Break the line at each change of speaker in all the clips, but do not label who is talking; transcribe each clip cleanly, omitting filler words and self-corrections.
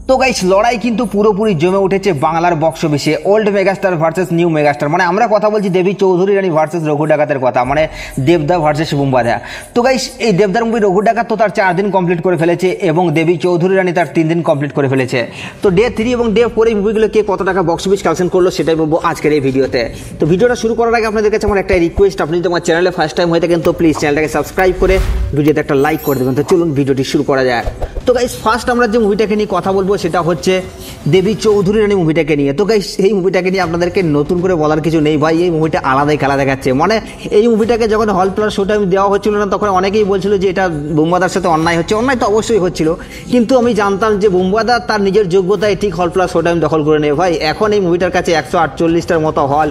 তো গাইস লড়াই কিন্তু পুরোপুরি জমে উঠেছে বাংলার বক্স অফিসে। Old megastar versus new megastar, মানে আমরা কথা বলছি দেবী চৌধুরী রানী ভার্সেস রঘু ডাকাতের কথা, মানে দেবদা ভার্সেস বুম্বাদা। তো গাইস এই দেবদার মুভি রঘু ডাকাত তো তার 4 দিন কমপ্লিট করে ফেলেছে এবং দেবী চৌধুরী রানী তার 3 দিন কমপ্লিট করে ফেলেছে। তো ডে 3 এবং ডে 4 এই মুভিগুলো কে কত টাকা বক্স অফিস কালেকশন করলো সেটাই বলবো আজকের এই ভিডিওতে। তো ভিডিওটা শুরু করার আগে আপনাদের কাছে আমার একটা রিকোয়েস্ট, আপনি যদি আমার চ্যানেলে ফার্স্ট টাইম হয়ে থাকেন তো প্লিজ চ্যানেলটাকে সাবস্ক্রাইব করে ভিডিওতে একটা লাইক করে দেবেন। তো চলুন ভিডিওটি শুরু করা যায়। তো গাইস ফার্স্ট আমরা যে মুভিটাকে নিয়ে কথা বলবো সেটা হচ্ছে দেবী চৌধুরী রানী মুভিটাকে নিয়ে। তো গাইস এই মুভিটাকে নিয়ে আপনাদেরকে নতুন করে বলার কিছু নেই ভাই, এই মুভিটা আলাদাই খেলা দেখাচ্ছে। মানে এই মুভিটাকে যখন হল প্লাস শো টাইম দেওয়া হচ্ছিল না তখন অনেকেই বলছিল যে এটা বুম্বাদার সাথে অন্যায় হচ্ছে। অন্যায় তো অবশ্যই হচ্ছিল, কিন্তু আমি জানতাম যে বুম্বাদা তার নিজের যোগ্যতায় ঠিক হল প্লাস শো টাইম দখল করে নেয় ভাই। এখন এই মুভিটার কাছে 148টার মতো হল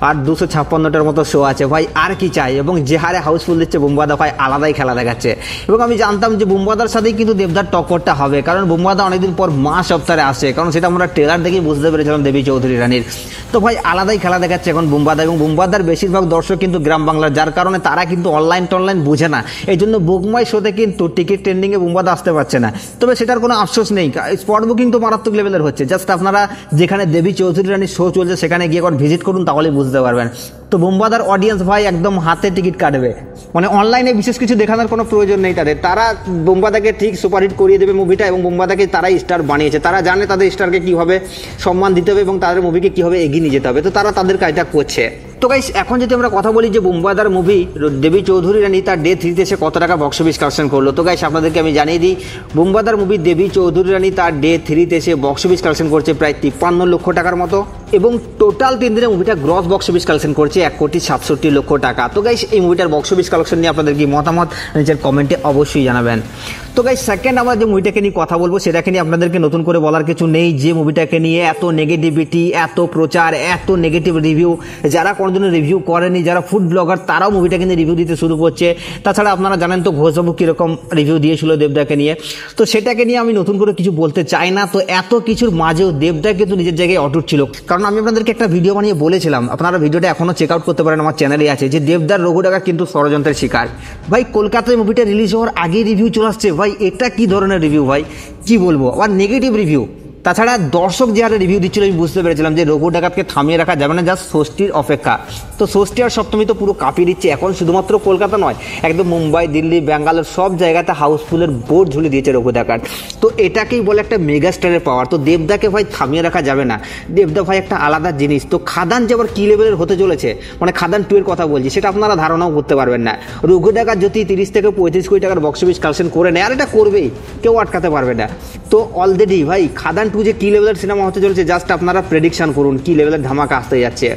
আর 256টার মতো শো আছে ভাই, আর কি চাই। এবং যে হারে হাউসফুল দিচ্ছে বুম্বাদা ভাই, আলাদাই খেলা দেখাচ্ছে। এবং আমি জানতাম যে বুম্বাদার সাথেই কিন্তু দেবদার টক্করটা হবে, কারণ বুম্বাদা অনেকদিন পর মা সপ্তাহে আসছে, কারণ সেটা আমরা ট্রেলার দেখেই বুঝতে পেরেছিলাম দেবী চৌধুরী রানীর। তো ভাই আলাদাই খেলা দেখাচ্ছে এখন বুম্বাদা, এবং বুম্বাদার বেশিরভাগ দর্শক কিন্তু গ্রাম বাংলার, যার কারণে তারা কিন্তু অনলাইন টনলাইন বুঝে না। এই জন্য বুকমাই শোতে কিন্তু টিকিট ট্রেন্ডিংয়ে বুম্বাদা আসতে পারছে না। তবে সেটার কোনো আফসোস নেই, স্পট বুকিং তো মারাত্মক লেভেলের হচ্ছে। জাস্ট আপনারা যেখানে দেবী চৌধুরী রানীর শো চলছে সেখানে গিয়ে একবার ভিজিট করুন, তাহলেই বুঝতে পারবেন। তো বুম্বাদার অডিয়েন্স ভাই একদম হাতে টিকিট কাটবে, মানে অনলাইনে বিশেষ কিছু দেখানোর কোনো প্রয়োজন নেই তাদের। তারা বুম্বাদাকে ঠিক সুপারহিট করিয়ে দেবে মুভিটা, এবং বুম্বাদাকে তারাই স্টার বানিয়েছে। তারা জানে তাদের স্টারকে কীভাবে সম্মান দিতে হবে এবং তাদের মুভিকে কীভাবে এগিয়ে নিয়ে যেতে হবে। তো তারা তাদের কাজটা করছে। তো গাইস এখন যদি আমরা কথা বলি যে বুম্বাদার মুভি দেবী চৌধুরী রানী তার ডে 3 এসে কত টাকা বক্স অফিস কালেকশন করলো, তো গাইস আপনাদেরকে আমি জানিয়ে দিই বুম্বাদার মুভি দেবী চৌধুরী রানী তার ডে 3 এসে বক্স অফিস কালেকশন করছে প্রায় 53 লক্ষ টাকার মতো, এবং টোটাল 3 দিনে মুভিটা গ্রস বক্স অফিস কালেকশন করছে 1,67,00,000 টাকা। তো গাইস এই মুভিটার বক্স অফিস কালেকশন নিয়ে আপনাদের কি মতামত নিজের কমেন্টে অবশ্যই জানাবেন। তো গাইস সেকেন্ড আমরা যে মুভিটাকে নিয়ে কথা বলবো সেটাকে নিয়ে আপনাদেরকে নতুন করে বলার কিছু নেই। যে মুভিটাকে নিয়ে এত নেগেটিভিটি, এত প্রচার, এত নেগেটিভ রিভিউ, যারা কোনোদিনও রিভিউ করেনি, যারা ফুড ব্লগার তারাও মুভিটাকে নিয়ে রিভিউ দিতে শুরু করছে। তাছাড়া আপনারা জানেন তো ঘোষবাবু কীরকম রিভিউ দিয়েছিল দেবদাকে নিয়ে, তো সেটাকে নিয়ে আমি নতুন করে কিছু বলতে চাই না। তো এত কিছুর মাঝেও দেবদা কিন্তু নিজের জায়গায় অটুট ছিল, কারণ আমি আপনাদেরকে একটা ভিডিও বানিয়ে বলেছিলাম, আপনারা ভিডিওটা এখনও চেক আউট করতে পারেন, আমার চ্যানেলে আছে, যে দেবদার রঘু ডাকাত কিন্তু ষড়যন্ত্রের শিকার। ভাই কলকাতায় মুভিটা রিলিজ হওয়ার আগেই রিভিউ চলে আসছে ভাই, এটা কি ধরনের রিভিউ ভাই, কি বলবো, আবার নেগেটিভ রিভিউ। তাছাড়া দর্শক যে হারে রিভিউ দিচ্ছিল আমি বুঝতে পেরেছিলাম যে রঘু ডাকাতকে থামিয়ে রাখা যাবে না, জাস্ট ষষ্ঠীর অপেক্ষা। তো ষষ্ঠী আর সপ্তমী তো পুরো কাঁপিয়ে দিচ্ছে। এখন শুধুমাত্র কলকাতা নয়, একদম মুম্বাই, দিল্লি, ব্যাঙ্গালোর সব জায়গাতে হাউসফুলের বোর্ড ঝুলে দিয়েছে রঘু ডাকাত। তো এটাকেই বলে একটা মেগাস্টারের পাওয়ার। তো দেবদাকে ভাই থামিয়ে রাখা যাবে না, দেবদা ভাই একটা আলাদা জিনিস। তো খাদান যে আবার কী লেভেলের হতে চলেছে, মানে খাদান 2 এর কথা বলছি, সেটা আপনারা ধারণাও করতে পারবেন না। রঘু ডাকাত যদি 30 থেকে 35 কোটি টাকার বক্স অফিস কালেকশন করে নেয়, আর এটা করবেই, কেউ আটকাতে পারবে না। তো অলরেডি ভাই খাদান 2 যে কী লেভেলের সিনেমা হতে চলেছে জাস্ট আপনারা প্রেডিকশন করুন কী লেভেলের ধামাকা আসতে যাচ্ছে।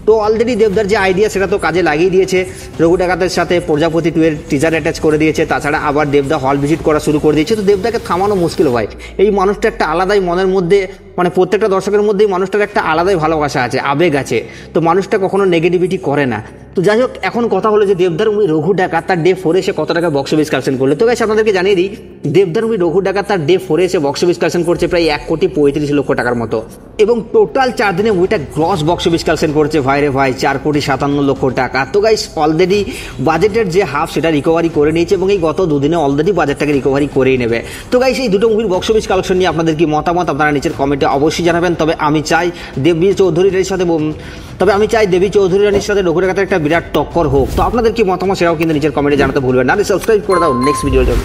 তো অলরেডি দেবদার যে আইডিয়া সেটা তো কাজে লাগিয়ে দিয়েছে, রঘু ডাকাতের সাথে প্রজাপতি 2 এর টিজার অ্যাটাচ করে দিয়েছে। তাছাড়া আবার দেবদা হল ভিজিট করা শুরু করে দিয়েছে। তো দেবদাকে থামানো মুশকিল ভাই, এই মানুষটা একটা আলাদাই মনের মধ্যে, মানে প্রত্যেকটা দর্শকের মধ্যেই মানুষটার একটা আলাদাই ভালোবাসা আছে, আবেগ আছে। তো মানুষটা কখনো নেগেটিভিটি করে না। তো যাই হোক এখন কথা হলো যে দেবদার মুভি রঘু ডাকাত তার ডে 4 এসে কত টাকা বক্স অফিস কালেকশন করলো। তো গাইস আপনাদেরকে জানিয়ে দিই দেবদার মুভি রঘু ডাকাত তার ডে 4 এসে বক্স অফিস কালেকশন করছে প্রায় 1,35,00,000 টাকার মতো, এবং টোটাল 4 দিনে মুভিটা গ্রস বক্স অফিস কালেকশন করছে ভাই রে ভাই 4,57,00,000 টাকা। তো গাইস অলরেডি বাজেটের যে হাফ সেটা রিকভারি করে নিয়েছে, এবং এই গত 2 দিনে অলরেডি বাজেটটাকে রিকভারি করেই নেবে। তো গাইস এই দুটো মুভির বক্স অফিস কালেকশন নিয়ে আপনাদের কি মতামত আপনারা নিচের কমেন্টে অবশ্যই জানাবেন। তবে আমি চাই দেবী চৌধুরী রানীর সাথে রঘু ডাকাতের একটা বিরাট টক্কর হোক। তো আপনাদের কি মতামত সেটাও কিন্তু নিচের কমেন্টে জানাতে ভুলবেন না। সাবস্ক্রাইব করে দাও নেক্সট ভিডিওর জন্য।